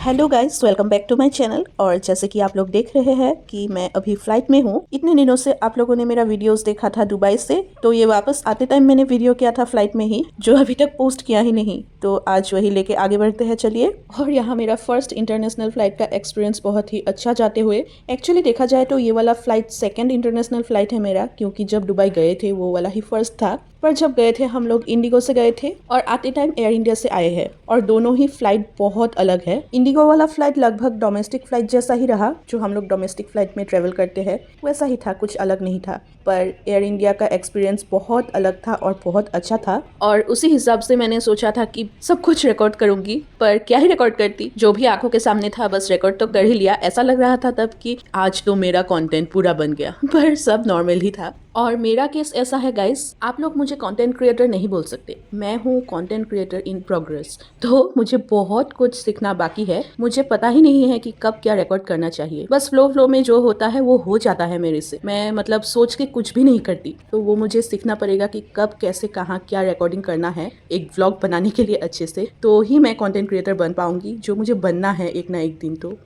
Hello guys, welcome back to my channel. और जैसे कि आप लोग देख रहे हैं कि मैं अभी फ्लाइट में हूँ। इतने दिनों से आप लोगों ने मेरा वीडियोस देखा था दुबई से, तो ये वापस आते टाइम मैंने वीडियो किया था फ्लाइट में ही, जो अभी तक पोस्ट किया ही नहीं। तो आज वही लेके आगे बढ़ते हैं, चलिए। और यहाँ मेरा फर्स्ट इंटरनेशनल फ्लाइट का एक्सपीरियंस बहुत ही अच्छा जाते हुए। एक्चुअली देखा जाए तो ये वाला फ्लाइट सेकेंड इंटरनेशनल फ्लाइट है मेरा, क्योंकि जब दुबई गए थे वो वाला ही फर्स्ट था। पर जब गए थे हम लोग इंडिगो से गए थे और आते टाइम एयर इंडिया से आए हैं, और दोनों ही फ्लाइट बहुत अलग है। इंडिगो वाला फ्लाइट लगभग डोमेस्टिक फ्लाइट जैसा ही रहा, जो हम लोग डोमेस्टिक फ्लाइट में ट्रेवल करते हैं वैसा ही था, कुछ अलग नहीं था। पर एयर इंडिया का एक्सपीरियंस बहुत अलग था और बहुत अच्छा था, और उसी हिसाब से मैंने सोचा था कि सब कुछ रिकॉर्ड करूंगी। पर क्या ही रिकॉर्ड करती, जो भी आंखों के सामने था बस रिकॉर्ड तो कर ही लिया। ऐसा लग रहा था तब कि आज तो मेरा कंटेंट पूरा बन गया, पर सब नॉर्मल ही था। और मेरा केस ऐसा है गाइस, आप लोग मुझे कंटेंट क्रिएटर नहीं बोल सकते, मैं हूँ कंटेंट क्रिएटर इन प्रोग्रेस। तो मुझे बहुत कुछ सीखना बाकी है। मुझे पता ही नहीं है कि कब क्या रिकॉर्ड करना चाहिए। बस फ्लो में जो होता है वो हो जाता है मेरे से। मैं मतलब सोच के कुछ भी नहीं करती, तो वो मुझे सीखना पड़ेगा कि कब कैसे कहाँ क्या रिकॉर्डिंग करना है एक व्लॉग बनाने के लिए अच्छे से, तो ही मैं कंटेंट क्रिएटर बन पाऊंगी, जो मुझे बनना है एक ना एक दिन। तो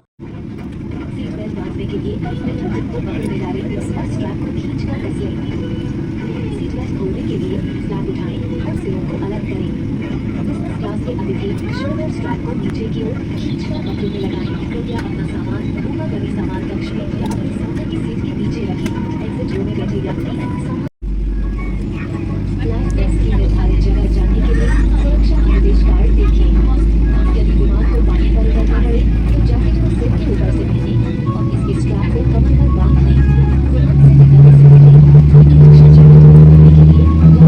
के लिए पकड़ने जा रहे हैं, स्ट्रैप को खींचकर कस लें। सीट बेल्ट खोलने के लिए स्ट्रैप उठाएं, हर सिरों को अलग करें। बिजनेस क्लास के अतिथि शोल्डर स्ट्रैप को नीचे की ओर खींचकर कपड़े में लगाएं। कृपया अपना सामान ऊपर बने सामान कक्ष में या अपने सामने की सीट के नीचे रखें। एग्जिट रो में बैठे व्यक्ति फ्लाइट डेस्क की निर्धारित जगह जाने के लिए सुरक्षा निर्देश कार्ड देखें। यदि विमान को पानी पर उतरना पड़े तो जैकेट को सिर के ऊपर से पहनें और इसके स्ट्रैप को कमर पर बांध लें। विमान से निकलने से पहले इलेक्शन जैकेट को खोलने के लिए एयर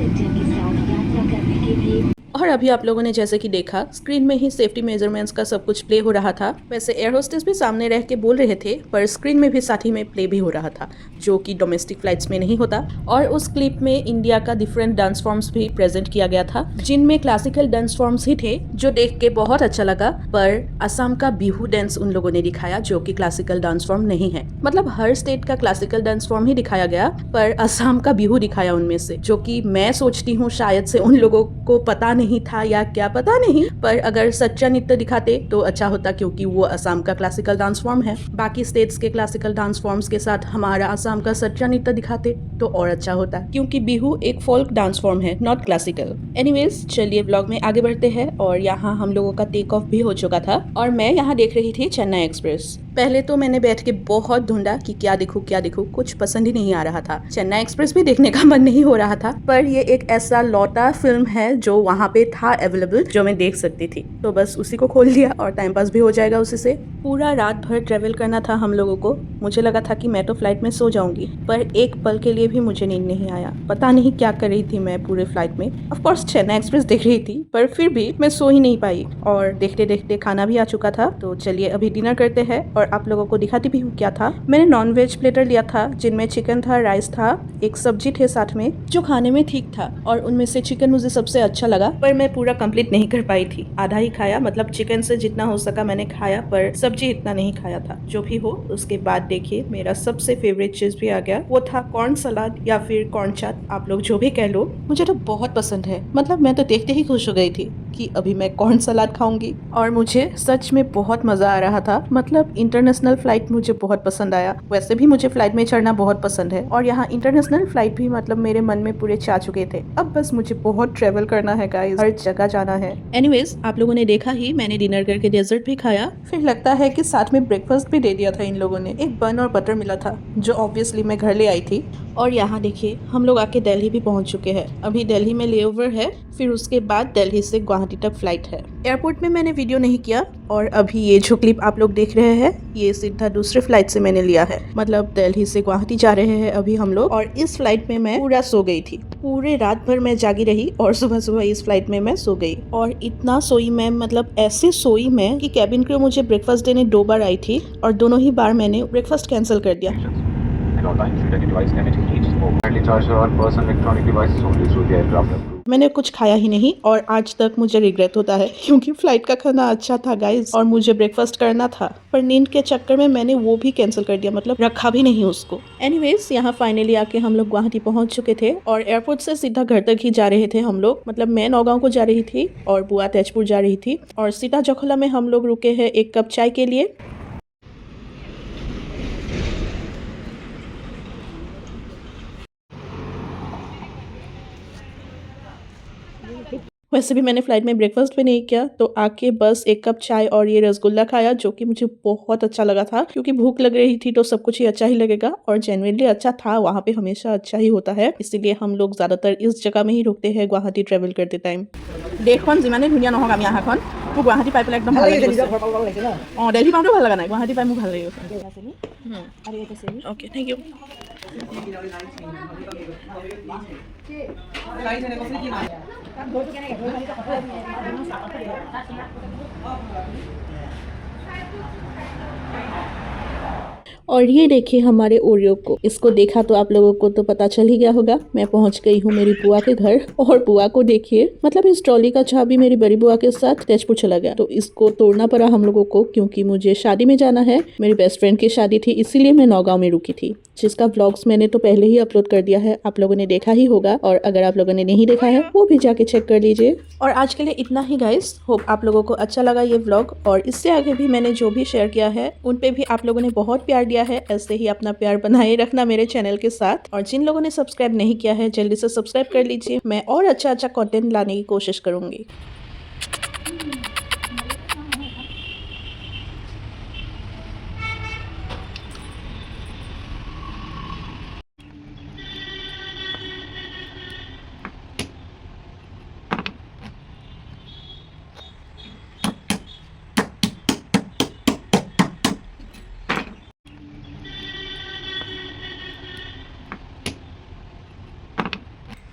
इंडिया के साथ यात्रा करने के लिए। और अभी आप लोगों ने जैसे कि देखा, स्क्रीन में ही सेफ्टी मेजरमेंट्स का सब कुछ प्ले हो रहा था। वैसे एयर होस्टेस भी सामने रह के बोल रहे थे, पर स्क्रीन में भी साथ ही में प्ले भी हो रहा था, जो कि डोमेस्टिक फ्लाइट्स में नहीं होता। और उस क्लिप में इंडिया का डिफरेंट डांस फॉर्म्स भी प्रेजेंट किया गया था, जिनमें क्लासिकल डांस फॉर्म्स ही थे, जो देख के बहुत अच्छा लगा। पर असम का बिहू डांस उन लोगों ने दिखाया, जो कि क्लासिकल डांस फॉर्म नहीं है। मतलब हर स्टेट का क्लासिकल डांस फॉर्म ही दिखाया गया, पर असम का बिहू दिखाया उनमें से, जो कि मैं सोचती हूँ शायद से उन लोगों को पता नहीं था या क्या पता नहीं। पर अगर सच्चा नृत्य दिखाते तो अच्छा होता, क्योंकि वो असम का क्लासिकल डांस फॉर्म है। बाकी स्टेट्स के क्लासिकल डांस फॉर्म्स के साथ हमारा असम का सच्चा नृत्य दिखाते तो और अच्छा होता, क्योंकि बिहू एक फोल्क डांस फॉर्म है, नॉट क्लासिकल। एनीवेज, चलिए व्लॉग में आगे बढ़ते हैं। और यहाँ हम लोगों का टेक ऑफ भी हो चुका था, और मैं यहाँ देख रही थी चेन्नई एक्सप्रेस। पहले तो मैंने बैठ के बहुत ढूंढा कि क्या देखूं, कुछ पसंद ही नहीं आ रहा था। चेन्नई एक्सप्रेस भी देखने का मन नहीं हो रहा था, पर ये एक ऐसा लौटा फिल्म है जो वहाँ पे था अवेलेबल, जो मैं देख सकती थी, तो बस उसी को खोल लिया और टाइम पास भी हो जाएगा उसी से। पूरा रात भर ट्रेवल करना था हम लोगों को। मुझे लगा था कि मैं तो फ्लाइट में सो जाऊंगी, पर एक पल के लिए भी मुझे नींद नहीं आया। पता नहीं क्या कर रही थी मैं पूरे फ्लाइट में। ऑफ कोर्स चेन्नई एक्सप्रेस देख रही थी, पर फिर भी मैं सो ही नहीं पाई। और देखते देखते खाना भी आ चुका था, तो चलिए अभी डिनर करते हैं और आप लोगों को दिखाती भी हूँ क्या था। मैंने नॉन वेज प्लेटर लिया था, जिनमें चिकन था, राइस था, एक सब्जी थे साथ में, जो खाने में ठीक था। और उनमें से चिकन मुझे सबसे अच्छा लगा, पर मैं पूरा कंप्लीट नहीं कर पाई थी, आधा ही खाया। मतलब चिकन से जितना हो सका मैंने खाया, पर सब्जी इतना नहीं खाया था। जो भी हो, उसके बाद देखिए मेरा सबसे फेवरेट चीज भी आ गया, वो था कॉर्न सलाद या फिर कॉर्न चाट, आप लोग जो भी कह लो। मुझे तो बहुत पसंद है, मतलब मैं तो देखते ही खुश हो गई थी कि अभी मैं कॉर्न सलाद खाऊंगी। और मुझे सच में बहुत मजा आ रहा था। मतलब इंटरनेशनल फ्लाइट मुझे बहुत पसंद आया। वैसे भी मुझे फ्लाइट में चढ़ना बहुत पसंद है, और यहाँ इंटरनेशनल फ्लाइट भी मतलब मेरे मन में पूरे छा चुके थे। अब बस मुझे बहुत ट्रेवल करना है गाइस, हर जगह जाना है। एनीवेज, आप लोगों ने देखा ही, मैंने डिनर करके डेजर्ट भी खाया, फिर लगता है कि साथ में ब्रेकफास्ट भी दे दिया था इन लोगों ने। एक बन और बटर मिला था, जो ऑब्वियसली मैं घर ले आई थी। और यहाँ देखिए हम लोग आके दिल्ली भी पहुंच चुके हैं। अभी दिल्ली में लेओवर है, फिर उसके बाद दिल्ली से गुवाहाटी तक फ्लाइट है। एयरपोर्ट में मैंने वीडियो नहीं किया, और अभी ये जो क्लिप आप लोग देख रहे हैं, ये सीधा दूसरे फ्लाइट से मैंने लिया है। मतलब दिल्ली से गुवाहाटी जा रहे हैं अभी हम लोग, और इस फ्लाइट में मैं पूरा सो गई थी। पूरे रात भर मैं जागी रही, और सुबह सुबह इस फ्लाइट में मैं सो गई। और इतना सोई मैं, मतलब ऐसे सोई मैं कि कैबिन क्रू मुझे ब्रेकफास्ट देने 2 बार आई थी, और दोनों ही बार मैंने ब्रेकफास्ट कैंसिल कर दिया। at all times. Any device damage needs smoke. Currently charge all personal electronic devices only through the aircraft approved. मैंने कुछ खाया ही नहीं और आज तक मुझे रिग्रेट होता है क्योंकि फ्लाइट का खाना अच्छा था गाइस और मुझे ब्रेकफास्ट करना था, पर नींद के चक्कर में मैंने वो भी कैंसिल कर दिया, मतलब रखा भी नहीं उसको। एनीवेज यहाँ फाइनली आके हम लोग गुवाहाटी पहुंच चुके थे और एयरपोर्ट से सीधा घर तक ही जा रहे थे हम लोग, मतलब मैं नौगांव को जा रही थी और बुआ तेजपुर जा रही थी और सीता जखोला में हम लोग रुके हैं एक कप चाय के लिए। वैसे भी मैंने फ्लाइट में ब्रेकफास्ट भी नहीं किया, तो आके बस एक कप चाय और ये रसगुल्ला खाया जो कि मुझे बहुत अच्छा लगा था, क्योंकि भूख लग रही थी तो सब कुछ ही अच्छा ही लगेगा और जेन्युइनली अच्छा था। वहाँ पे हमेशा अच्छा ही होता है, इसीलिए हम लोग ज़्यादातर इस जगह में ही रुकते हैं गुवाहाटी ट्रेवल करते टाइम। देशখন যিমানেই ধুনীয়া নহওক আমি আহাখন মোৰ গুৱাহাটী পাই পেলাই একদম ভাল লাগিছে। অঁ দিল্লী পাওঁতে ভাল লগা নাই, গুৱাহাটী পাই মোৰ ভাল লাগি গৈছে। Okay thank you. और ये देखिए हमारे ओरियो को, इसको देखा तो आप लोगों को तो पता चल ही गया होगा। मैं पहुंच गई हूँ मेरी बुआ के घर और बुआ को देखिए, मतलब इस ट्रॉली का चाबी मेरी बड़ी बुआ के साथ तेजपुर चला गया, तो इसको तोड़ना पड़ा हम लोगों को क्योंकि मुझे शादी में जाना है। मेरी बेस्ट फ्रेंड की शादी थी, इसीलिए मैं नौगांव में रुकी थी, जिसका व्लॉग्स मैंने तो पहले ही अपलोड कर दिया है, आप लोगों ने देखा ही होगा। और अगर आप लोगों ने नहीं देखा है वो भी जाके चेक कर लीजिए। और आज के लिए इतना ही गाइस, होप आप लोगों को अच्छा लगा ये व्लॉग, और इससे आगे भी मैंने जो भी शेयर किया है उन पे भी आप लोगों ने बहुत प्यार दिया है। ऐसे ही अपना प्यार बनाए रखना मेरे चैनल के साथ, और जिन लोगों ने सब्सक्राइब नहीं किया है जल्दी से सब्सक्राइब कर लीजिए। मैं और अच्छा कंटेंट लाने की कोशिश करूंगी।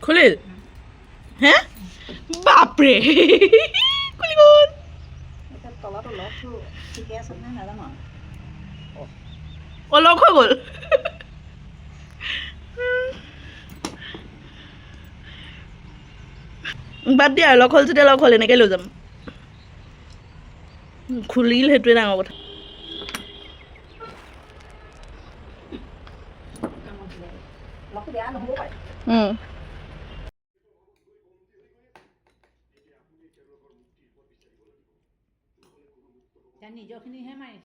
খুলিল হে বাপৰে খুলি গ'ল। অ লক হৈ গ'ল। বাদ দিয়া, লক হ'ল যেতিয়া লক হ'ল, এনেকৈ লৈ যাম। খুলিল সেইটোৱে ডাঙৰ কথা। নিজৰখিনিহে মাৰিছে।